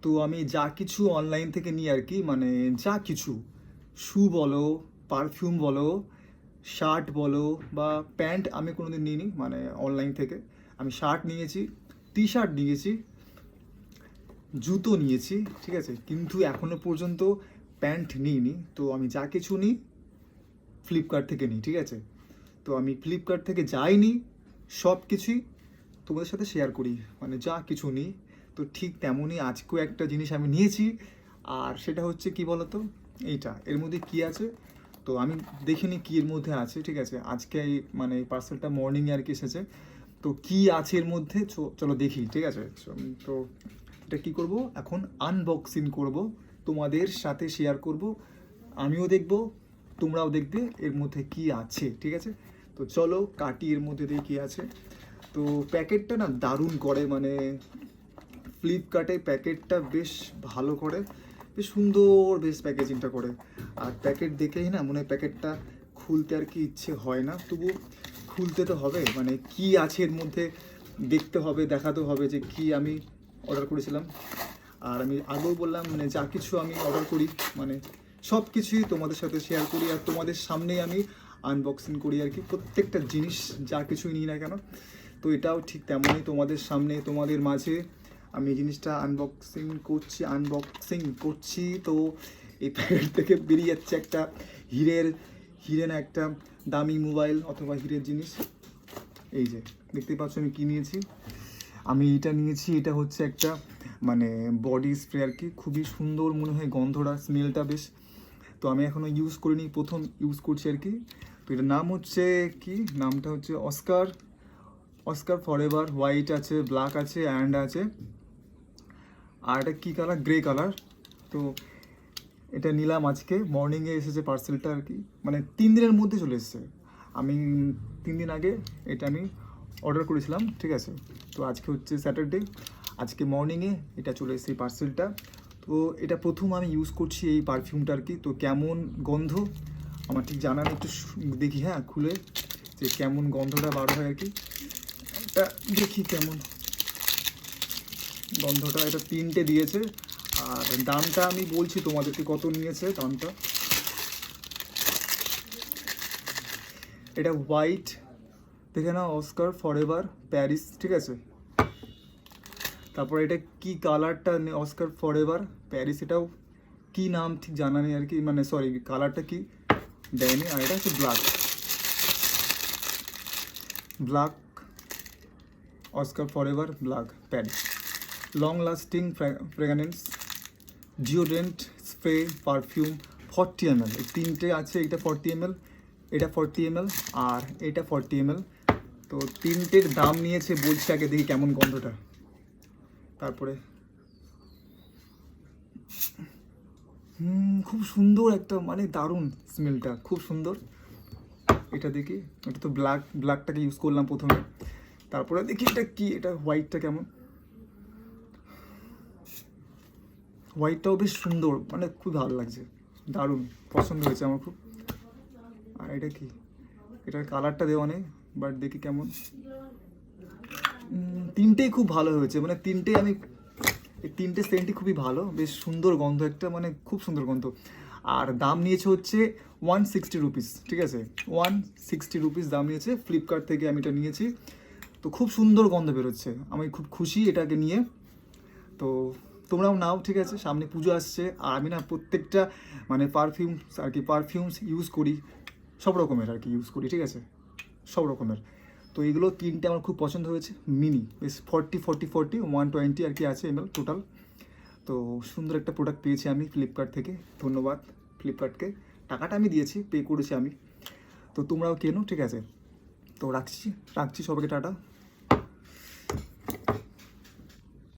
তো আমি যা কিছু অনলাইন থেকে নিই আর কি, মানে যা কিছু, শু বলো, পারফিউম বলো, শার্ট বলো বা প্যান্ট, আমি কোনোদিন নিইনি মানে অনলাইন থেকে। আমি শার্ট নিয়েছি, টি শার্ট নিয়েছি, জুতো নিয়েছি, ঠিক আছে, কিন্তু এখনো পর্যন্ত প্যান্ট নিইনি। তো আমি যা কিছু নিই ফ্লিপকার্ট থেকে নিই, ঠিক আছে। তো আমি ফ্লিপকার্ট থেকে যাই নিই সব কিছুই তোমাদের সাথে শেয়ার করি, মানে যা কিছু নিই। তো ঠিক তেমনই আজকেও একটা জিনিস আমি নিয়েছি, আর সেটা হচ্ছে কি বলতো, এইটা, এর মধ্যে কি আছে তো আমি দেখিনি কি এর মধ্যে আছে, ঠিক আছে। আজকে এই মানে এই পার্সেলটা মর্নিংয়ে আর কি এসেছে। তো কি আছে এর মধ্যে চলো দেখি, ঠিক আছে। তো এটা কি করব এখন, আনবক্সিং করব, তোমাদের সাথে শেয়ার করব, আমিও দেখব, তোমরাও দেখবে এর মধ্যে কি আছে, ঠিক আছে। তো চলো কাটি এর মধ্যে দিয়ে কি আছে। তো প্যাকেটটা না দারুণ করে, মানে ফ্লিপকার্টে প্যাকেটটা বেশ ভালো করে, বেশ সুন্দর, বেশ প্যাকেজিংটা করে। আর প্যাকেট দেখেই না মনে হয় প্যাকেটটা খুলতে আর কি ইচ্ছে হয় না, তবু খুলতে তো হবে, মানে কি আছে এর মধ্যে দেখতে হবে, দেখাতে হবে যে কি আমি অর্ডার করেছিলাম। আর আমি আগেও বললাম, মানে যা কিছু আমি অর্ডার করি মানে সব কিছুই তোমাদের সাথে শেয়ার করি, আর তোমাদের সামনেই আমি আনবক্সিং করি আর কি, প্রত্যেকটা জিনিস যা কিছুই নিই না কেন। তো এটাও ঠিক তেমনই তোমাদের সামনে, তোমাদের মাঝে আমি এই জিনিসটা আনবক্সিং করছি। তো এই প্যাকেট থেকে বেরিয়ে যাচ্ছে একটা হিরে না একটা দামি মোবাইল অথবা হিরের জিনিস। এই যে দেখতে পাচ্ছ আমি কী নিয়েছি, আমি এটা নিয়েছি, এটা হচ্ছে একটা মানে বডি স্প্রে আর কি, খুবই সুন্দর মনে হয় গন্ধটা, স্মেলটা বেশ। তো আমি এখনও ইউজ করিনি, প্রথম ইউজ করছি আর কি। তো এটার নাম হচ্ছে কি, নামটা হচ্ছে অস্কার ফরএভার। হোয়াইট আছে, ব্ল্যাক আছে, অ্যান্ড আছে, আর এটা কী কালার, গ্রে কালার। তো এটা নিলাম আজকে মর্নিংয়ে এসেছে পার্সেলটা আর কি, মানে 3 দিনের মধ্যে চলে এসেছে। আমি 3 দিন আগে এটা আমি অর্ডার করেছিলাম, ঠিক আছে। তো আজকে হচ্ছে স্যাটারডে, আজকে মর্নিংয়ে এটা চলে এসেছে এই পার্সেলটা। তো এটা প্রথম আমি ইউজ করছি এই পারফিউমটা আর কি। তো কেমন গন্ধ আমার ঠিক জানা নেই, একটু দেখি হ্যাঁ খুলে যে কেমন গন্ধটা বার হয় আর কি। এটা দেখি কেমন গন্ধটা। এটা 3টে দিয়েছে, আর দামটা আমি বলছি তোমাদেরকে কত নিয়েছে দামটা। এটা হোয়াইট, দেখে না, অস্কার ফরএভার প্যারিস, ঠিক আছে। তারপর এটা কি কালারটা, অস্কার ফরএভার প্যারিস, এটাও কি নাম ঠিক জানা নেই আর কি, মানে সরি কালারটা কি দেয়নি। আর এটা হচ্ছে black Oscar forever black Paris, long lasting fragrance, deodorant, spray, perfume, 40 ml, এই 3টে আছে। এটা 40 ml, এটা 40 ml, আর এটা 40 ml। তো 3টের দাম নিয়েছে, বলছি আগে দেখি কেমন গন্ধটা। তারপরে খুব সুন্দর একটা, মানে দারুণ স্মেলটা, খুব সুন্দর। এটা দেখি, এটা তো ব্ল্যাকটাকে ইউজ করলাম প্রথমে, তারপরে দেখি এটা কি, এটা হোয়াইটটা কেমন। হোয়াইটটাও বেশ সুন্দর, মানে খুব ভালো লাগছে, দারুণ পছন্দ হয়েছে আমার খুব। আর এটা কি, এটার কালারটা দেওয়া নেই, বাট দেখি কেমন। 3টেই খুব ভালো হয়েছে, মানে এই 3টে সেন্টই খুবই ভালো, বেশ সুন্দর গন্ধ একটা, মানে খুব সুন্দর গন্ধ। আর দাম নিয়েছে হচ্ছে 160 রুপিস, ঠিক আছে, 160 রুপিস দাম নিয়েছে। ফ্লিপকার্ট থেকে আমি এটা নিয়েছি। তো খুব সুন্দর গন্ধ বেরোচ্ছে, আমি খুব খুশি এটাকে নিয়ে। তো তোমরাও নাও, ঠিক আছে, সামনে পুজো আসছে। আর আমি না প্রত্যেকটা মানে পারফিউমস ইউজ করি, সব রকমের আর কি ইউজ করি, ঠিক আছে, সব রকমের। তো এইগুলো 3টে আমার খুব পছন্দ হয়েছে, মিনি, বেশ 120 আর কি আছে ml টোটাল। তো সুন্দর একটা প্রোডাক্ট পেয়েছি আমি ফ্লিপকার্ট থেকে, ধন্যবাদ ফ্লিপকার্টকে। টাকাটা আমি দিয়েছি, পে করেছি আমি। তো তোমরাও কেনো, ঠিক আছে। তো রাখছি সবাইকে, টাটা।